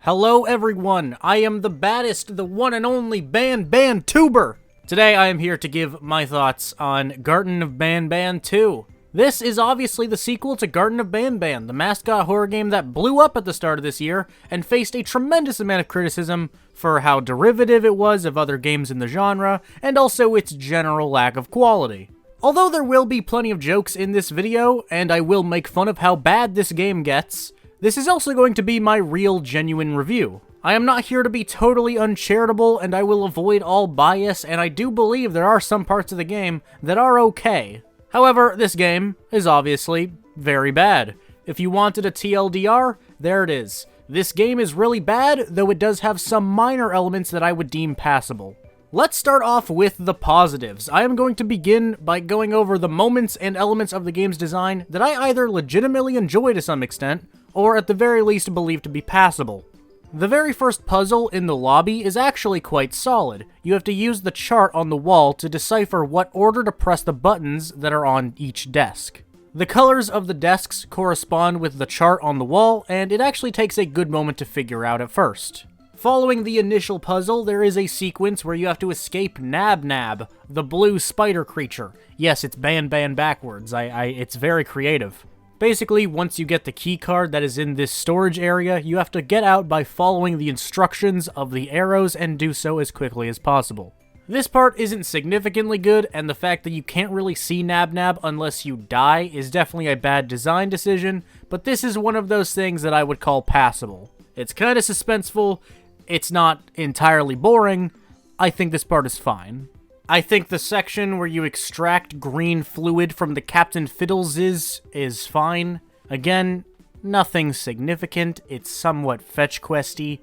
Hello everyone, I am the baddest, the one and only Banban Tuber! Today I am here to give my thoughts on Garten of Banban 2. This is obviously the sequel to Garten of Banban, the mascot horror game that blew up at the start of this year and faced a tremendous amount of criticism for how derivative it was of other games in the genre, and also its general lack of quality. Although there will be plenty of jokes in this video, and I will make fun of how bad this game gets, this is also going to be my real, genuine review. I am not here to be totally uncharitable, and I will avoid all bias, and I do believe there are some parts of the game that are okay. However, this game is obviously very bad. If you wanted a TLDR, there it is. This game is really bad, though it does have some minor elements that I would deem passable. Let's start off with the positives. I am going to begin by going over the moments and elements of the game's design that I either legitimately enjoy to some extent, or at the very least believe to be passable. The very first puzzle in the lobby is actually quite solid. You have to use the chart on the wall to decipher what order to press the buttons that are on each desk. The colors of the desks correspond with the chart on the wall, and it actually takes a good moment to figure out at first. Following the initial puzzle, there is a sequence where you have to escape Nab Nab, the blue spider creature. Yes, it's Banban backwards. It's very creative. Basically, once you get the key card that is in this storage area, you have to get out by following the instructions of the arrows and do so as quickly as possible. This part isn't significantly good, and the fact that you can't really see Nab Nab unless you die is definitely a bad design decision, but this is one of those things that I would call passable. It's kind of suspenseful, it's not entirely boring. I think this part is fine. I think the section where you extract green fluid from the Captain Fiddles is fine. Again, nothing significant, it's somewhat fetch questy,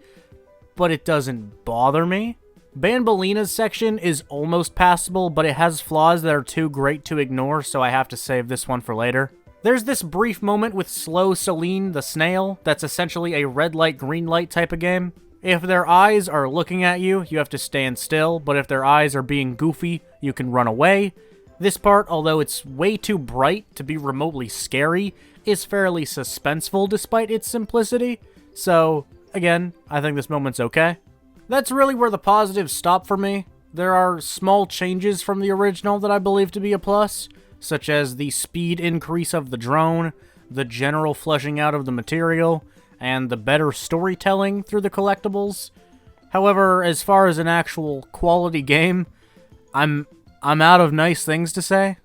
but it doesn't bother me. Banbalina's section is almost passable, but it has flaws that are too great to ignore, so I have to save this one for later. There's this brief moment with Slow Celine the snail that's essentially a red light, green light type of game. If their eyes are looking at you, you have to stand still, but if their eyes are being goofy, you can run away. This part, although it's way too bright to be remotely scary, is fairly suspenseful despite its simplicity, so, again, I think this moment's okay. That's really where the positives stop for me. There are small changes from the original that I believe to be a plus, such as the speed increase of the drone, the general fleshing out of the material, and the better storytelling through the collectibles. However, as far as an actual quality game, I'm out of nice things to say.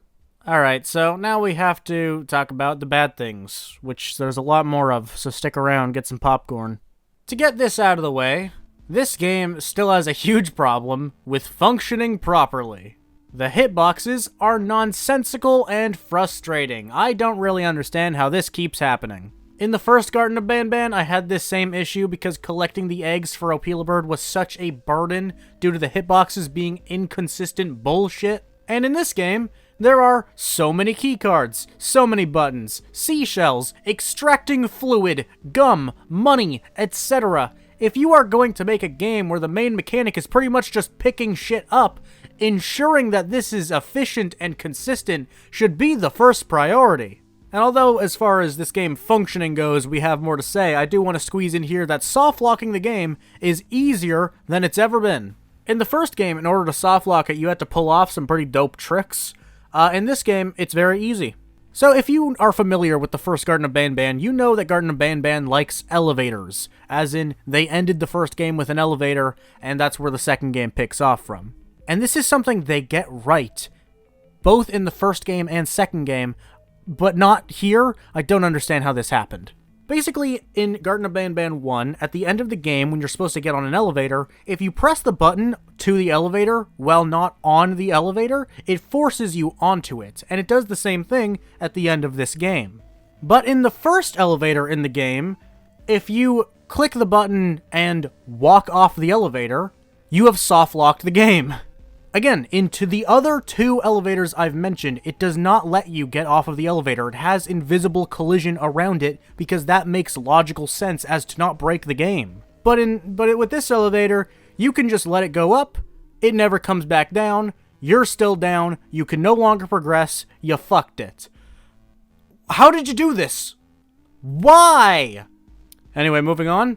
Alright, so now we have to talk about the bad things, which there's a lot more of, so stick around, get some popcorn. To get this out of the way, this game still has a huge problem with functioning properly. The hitboxes are nonsensical and frustrating. I don't really understand how this keeps happening. In the first Garten of Banban, I had this same issue because collecting the eggs for Opelabird was such a burden due to the hitboxes being inconsistent bullshit. And in this game, there are so many keycards, so many buttons, seashells, extracting fluid, gum, money, etc. If you are going to make a game where the main mechanic is pretty much just picking shit up, ensuring that this is efficient and consistent should be the first priority. And although, as far as this game functioning goes, we have more to say, I do want to squeeze in here that soft-locking the game is easier than it's ever been. In the first game, in order to soft-lock it, you had to pull off some pretty dope tricks. In this game, it's very easy. So if you are familiar with the first Garten of Banban, you know that Garten of Banban likes elevators, as in, they ended the first game with an elevator, and that's where the second game picks off from. And this is something they get right, both in the first game and second game, but not here. I don't understand how this happened. Basically, in Garten of Banban 1, at the end of the game, when you're supposed to get on an elevator, if you press the button to the elevator while not on the elevator, it forces you onto it, and it does the same thing at the end of this game. But in the first elevator in the game, if you click the button and walk off the elevator, you have soft-locked the game. Again, into the other two elevators I've mentioned, it does not let you get off of the elevator. It has invisible collision around it because that makes logical sense as to not break the game. But with this elevator, you can just let it go up, it never comes back down, you're still down, you can no longer progress, you fucked it. How did you do this? Why? Anyway, moving on.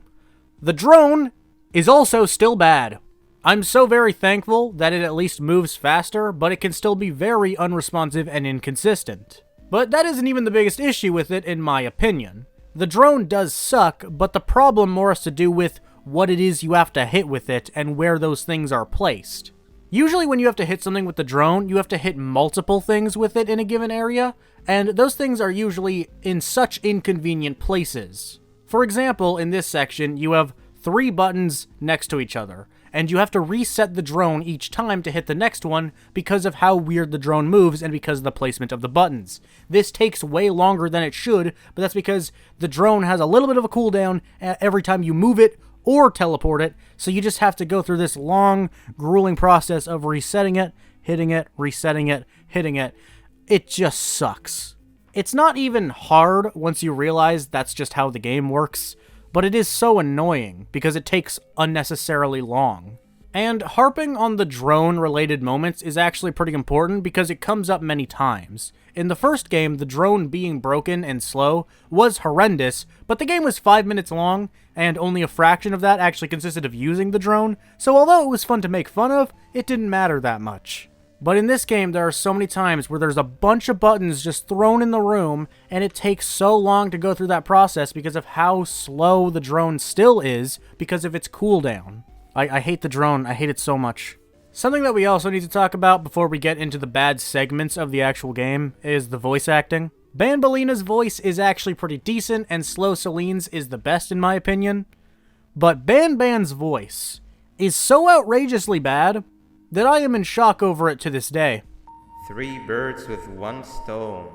The drone is also still bad. I'm so very thankful that it at least moves faster, but it can still be very unresponsive and inconsistent. But that isn't even the biggest issue with it, in my opinion. The drone does suck, but the problem more has to do with what it is you have to hit with it and where those things are placed. Usually when you have to hit something with the drone, you have to hit multiple things with it in a given area, and those things are usually in such inconvenient places. For example, in this section, you have 3 buttons next to each other, and you have to reset the drone each time to hit the next one because of how weird the drone moves and because of the placement of the buttons. This takes way longer than it should, but that's because the drone has a little bit of a cooldown every time you move it or teleport it, so you just have to go through this long, grueling process of resetting it, hitting it, resetting it, hitting it. It just sucks. It's not even hard once you realize that's just how the game works, but it is so annoying because it takes unnecessarily long. And harping on the drone-related moments is actually pretty important because it comes up many times. In the first game, the drone being broken and slow was horrendous, but the game was 5 minutes long, and only a fraction of that actually consisted of using the drone, so although it was fun to make fun of, it didn't matter that much. But in this game, there are so many times where there's a bunch of buttons just thrown in the room, and it takes so long to go through that process because of how slow the drone still is because of its cooldown. I hate the drone. I hate it so much. Something that we also need to talk about before we get into the bad segments of the actual game is the voice acting. Banbalina's voice is actually pretty decent, and Slow Celine's is the best in my opinion. But Banban's voice is so outrageously bad that I am in shock over it to this day. 3 birds with 1 stone.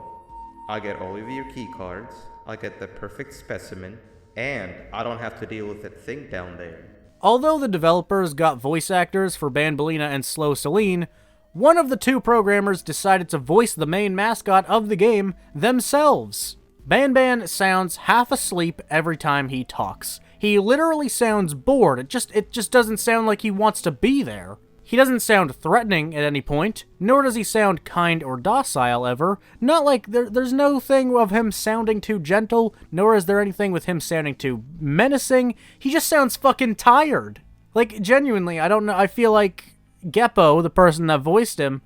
I get all of your key cards, I get the perfect specimen, and I don't have to deal with that thing down there. Although the developers got voice actors for Banbalina and Slow Celine, one of the 2 programmers decided to voice the main mascot of the game themselves. Banban sounds half asleep every time he talks. He literally sounds bored. It just doesn't sound like he wants to be there. He doesn't sound threatening at any point, nor does he sound kind or docile ever. Not like there's no thing of him sounding too gentle, nor is there anything with him sounding too menacing. He just sounds fucking tired. Like, genuinely, I don't know, I feel like Geppo, the person that voiced him,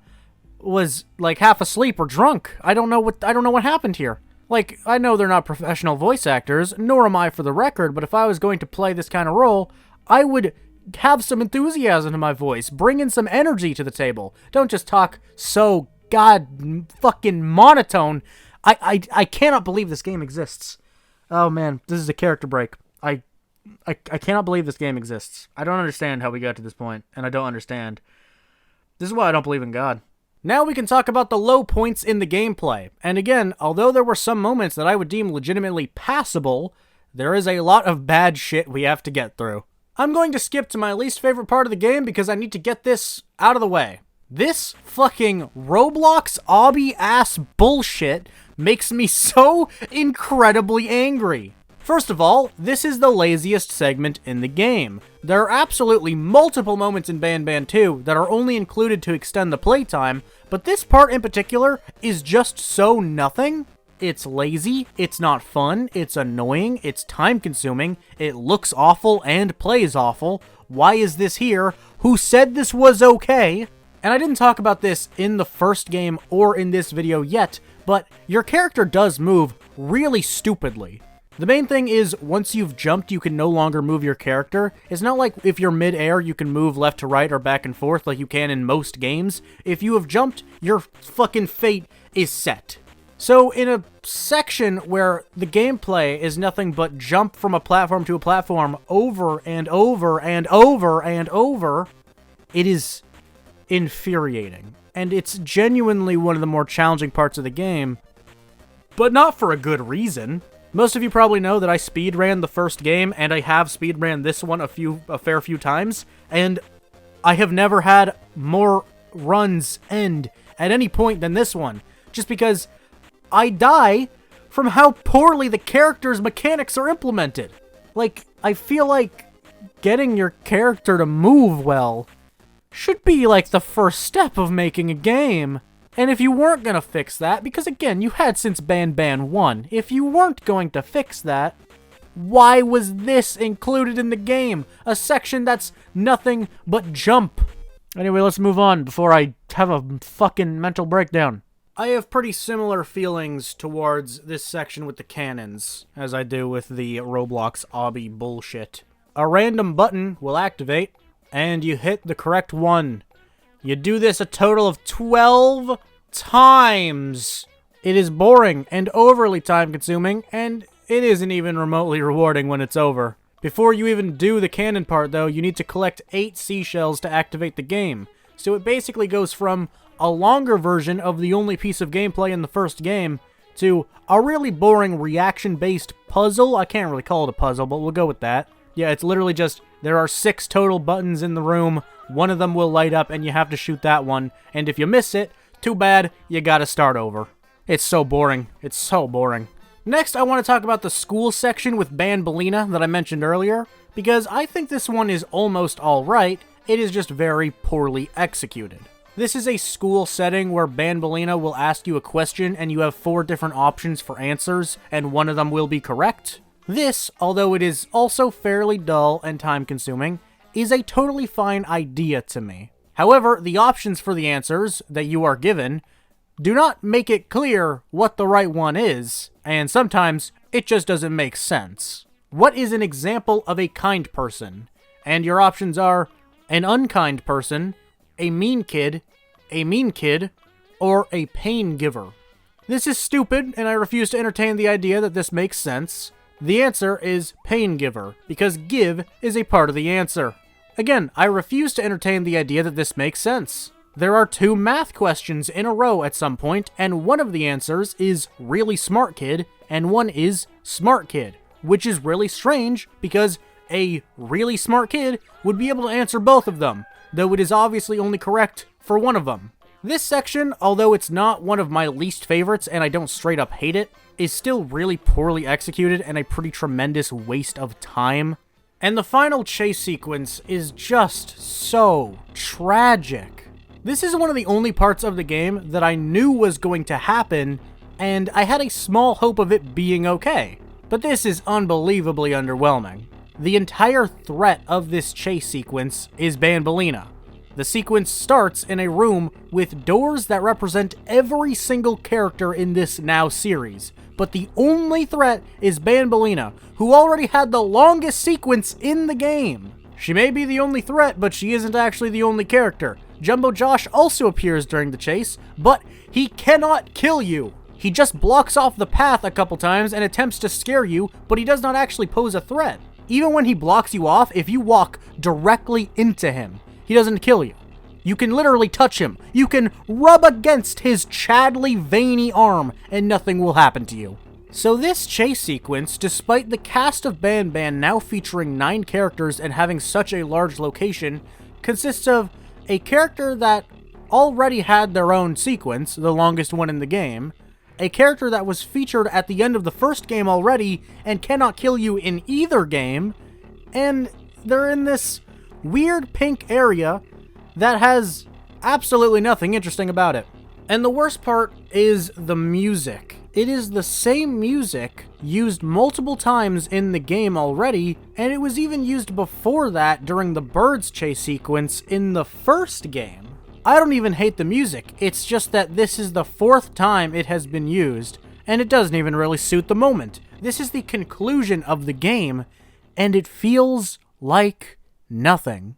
was like half asleep or drunk. I don't know what happened here. Like, I know they're not professional voice actors, nor am I for the record, but if I was going to play this kind of role, I would have some enthusiasm to my voice, bring in some energy to the table. Don't just talk so fucking monotone. I cannot believe this game exists. Oh man, this is a character break. I cannot believe this game exists. I don't understand how we got to this point, and I don't understand. This is why I don't believe in God. Now we can talk about the low points in the gameplay. And again, although there were some moments that I would deem legitimately passable, there is a lot of bad shit we have to get through. I'm going to skip to my least favorite part of the game because I need to get this out of the way. This fucking Roblox obby-ass bullshit makes me so incredibly angry. First of all, this is the laziest segment in the game. There are absolutely multiple moments in Banban 2 that are only included to extend the playtime, but this part in particular is just so nothing. It's lazy, it's not fun, it's annoying, it's time-consuming, it looks awful and plays awful. Why is this here? Who said this was okay? And I didn't talk about this in the first game or in this video yet, but your character does move really stupidly. The main thing is, once you've jumped, you can no longer move your character. It's not like if you're mid-air, you can move left to right or back and forth like you can in most games. If you have jumped, your fucking fate is set. So in a section where the gameplay is nothing but jump from a platform to a platform over and over and over and over, it is infuriating. And it's genuinely one of the more challenging parts of the game, but not for a good reason. Most of you probably know that I speedran the first game, and I have speedran this one a fair few times, and I have never had more runs end at any point than this one, just because I die from how poorly the character's mechanics are implemented. Like, I feel like getting your character to move well should be like the first step of making a game. And if you weren't going to fix that, because again, you had since Banban 1, if you weren't going to fix that, Why was this included in the game? A section that's nothing but jump. Anyway, let's move on before I have a fucking mental breakdown. I have pretty similar feelings towards this section with the cannons as I do with the Roblox obby bullshit. A random button will activate, and you hit the correct one. You do this a total of 12 times. It is boring and overly time-consuming, and it isn't even remotely rewarding when it's over. Before you even do the cannon part, though, you need to collect 8 seashells to activate the game. So it basically goes from a longer version of the only piece of gameplay in the first game to a really boring reaction-based puzzle. I can't really call it a puzzle, but we'll go with that. Yeah, it's literally just, there are 6 total buttons in the room, one of them will light up, and you have to shoot that one, and if you miss it, too bad, you gotta start over. It's so boring. It's so boring. Next, I want to talk about the school section with Banbalina that I mentioned earlier, because I think this one is almost alright, it is just very poorly executed. This is a school setting where Banbalina will ask you a question and you have 4 different options for answers, and one of them will be correct. This, although it is also fairly dull and time-consuming, is a totally fine idea to me. However, the options for the answers that you are given do not make it clear what the right one is, and sometimes it just doesn't make sense. What is an example of a kind person? And your options are an unkind person, a mean kid, or a pain giver. This is stupid, and I refuse to entertain the idea that this makes sense. The answer is pain giver, because give is a part of the answer. Again, I refuse to entertain the idea that this makes sense. There are 2 math questions in a row at some point, and one of the answers is really smart kid, and one is smart kid, which is really strange because a really smart kid would be able to answer both of them, though it is obviously only correct for one of them. This section, although it's not one of my least favorites and I don't straight up hate it, is still really poorly executed and a pretty tremendous waste of time. And the final chase sequence is just so tragic. This is one of the only parts of the game that I knew was going to happen, and I had a small hope of it being okay. But this is unbelievably underwhelming. The entire threat of this chase sequence is Banbalina. The sequence starts in a room with doors that represent every single character in this now series, but the only threat is Banbalina, who already had the longest sequence in the game. She may be the only threat, but she isn't actually the only character. Jumbo Josh also appears during the chase, but he cannot kill you. He just blocks off the path a couple times and attempts to scare you, but he does not actually pose a threat. Even when he blocks you off, if you walk directly into him, he doesn't kill you. You can literally touch him. You can rub against his Chadley veiny arm, and nothing will happen to you. So this chase sequence, despite the cast of Banban now featuring 9 characters and having such a large location, consists of a character that already had their own sequence, the longest one in the game, a character that was featured at the end of the first game already and cannot kill you in either game, and they're in this weird pink area that has absolutely nothing interesting about it. And the worst part is the music. It is the same music used multiple times in the game already, and it was even used before that during the birds chase sequence in the first game. I don't even hate the music, it's just that this is the 4th time it has been used, and it doesn't even really suit the moment. This is the conclusion of the game, and it feels like nothing.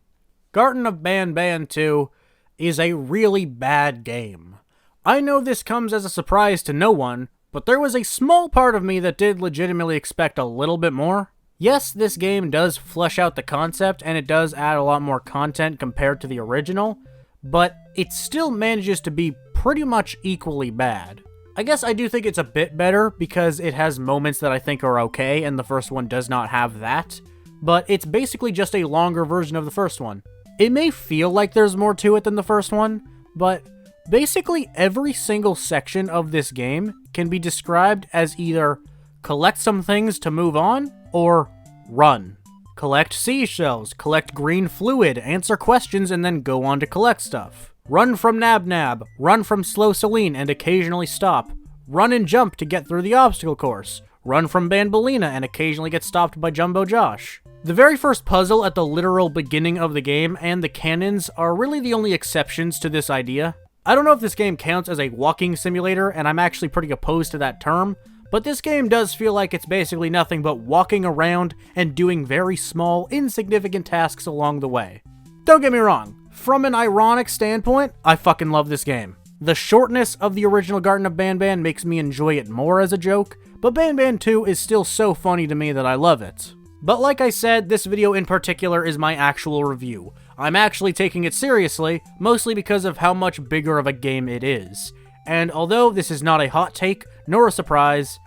Garten of Banban 2 is a really bad game. I know this comes as a surprise to no one, but there was a small part of me that did legitimately expect a little bit more. Yes, this game does flesh out the concept, and it does add a lot more content compared to the original, but it still manages to be pretty much equally bad. I guess I do think it's a bit better because it has moments that I think are okay, and the first one does not have that, but it's basically just a longer version of the first one. It may feel like there's more to it than the first one, but basically every single section of this game can be described as either collect some things to move on, or run. Collect seashells, collect green fluid, answer questions, and then go on to collect stuff. Run from Nab Nab, run from Slow Celine and occasionally stop. Run and jump to get through the obstacle course. run from Banbalina and occasionally get stopped by Jumbo Josh. The very first puzzle at the literal beginning of the game and the cannons are really the only exceptions to this idea. I don't know if this game counts as a walking simulator, and I'm actually pretty opposed to that term, but this game does feel like it's basically nothing but walking around and doing very small, insignificant tasks along the way. Don't get me wrong, from an ironic standpoint, I fucking love this game. The shortness of the original Garten of Banban makes me enjoy it more as a joke, but Banban 2 is still so funny to me that I love it. But like I said, this video in particular is my actual review. I'm actually taking it seriously, mostly because of how much bigger of a game it is. And although this is not a hot take, nor a surprise,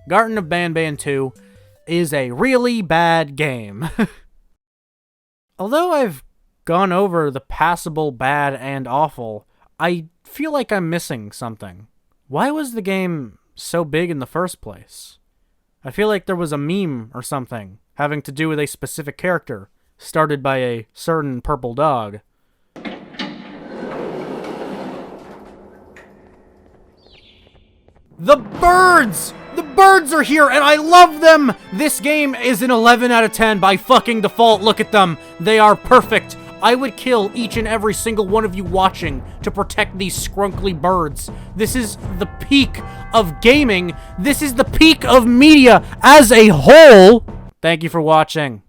Garten of Banban 2 is a really bad game. Although I've gone over the passable, bad, and awful, I feel like I'm missing something. Why was the game so big in the first place? I feel like there was a meme or something having to do with a specific character, started by a certain purple dog. The birds! The birds are here, and I love them! This game is an 11 out of 10 by fucking default. Look at them. They are perfect. I would kill each and every single one of you watching to protect these scrunkly birds. This is the peak of gaming. This is the peak of media as a whole. Thank you for watching.